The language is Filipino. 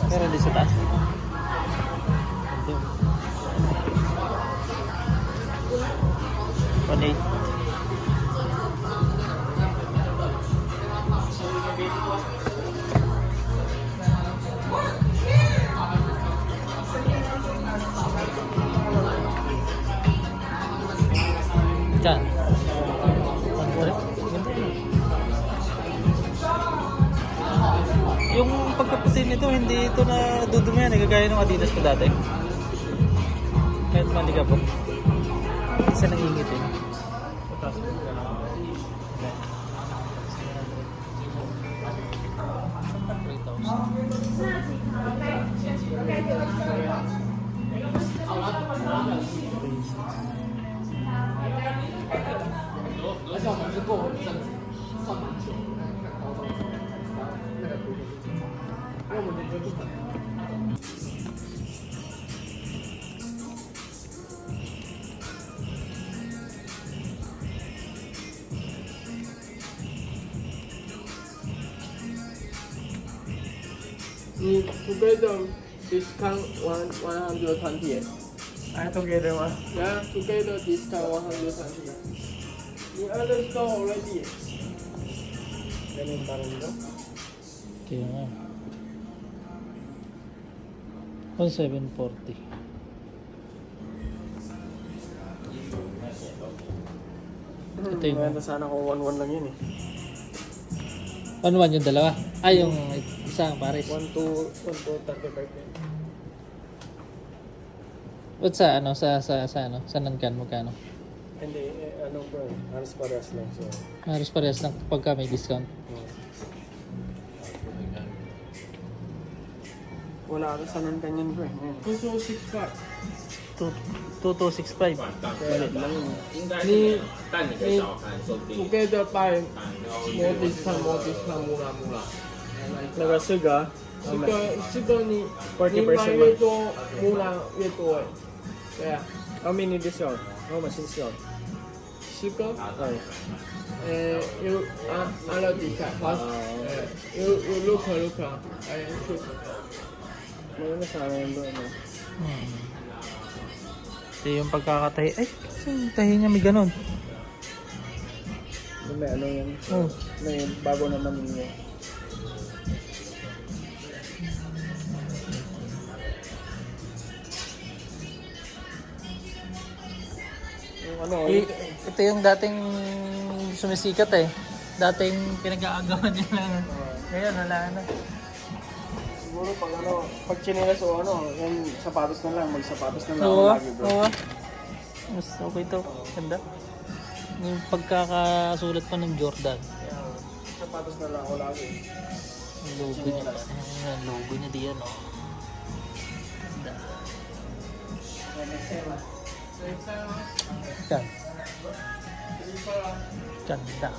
Meron din sa taas. Panay. Diyan. Yung pagkaputi nito, hindi ito na dudumihan. Nagagaya ng Adidas ko dati. Kahit maliga po. Isa nangingit eh. You together discount 120. Ah, together mo. Yeah, together discount 120. In other store already. Ganun pa rin ito? Kaya nga. 1,740. Ito yung Maganda sana kung 1-1 lang yun eh. 1,1 yung dalawa. Ah, yung isang pares. 1-2-35. Ba't sa ano? Sa ano? Sa Nankan magkano? Hindi, ano bro, halos parehas lang. So, Halos parehas lang pagka may discount. wala ka sa Nankan yun bro. 2265. 2265. Kaya lang yun. Ni together buy more discount, mura. 那个四个你 40% 买越多，木兰越多哎。对啊， How many discount? How much discount? 10个。you analytica plus you look I shoot. Maganda sana yun bro. Ito yung pagkakatahi. Ay, kasi yung tahi niya may ganun. May ano yan. Oh. May bago naman yun. Ano, Ito yung dating sumisikat eh. Dating pinag-aagawan niya lang. Ngayon, wala na. siguro pag chinelas o yan sapatos na lang, magsapatos na lang ako Oo, lagi bro. oo. Mas okay to. Ganda. Yung pagkakasulat pa ng Jordan. Yan, sapatos na lang ako lagi. Yung logo niya. Ayan, logo niya diyan oh. Ganda. Yan. Ganda.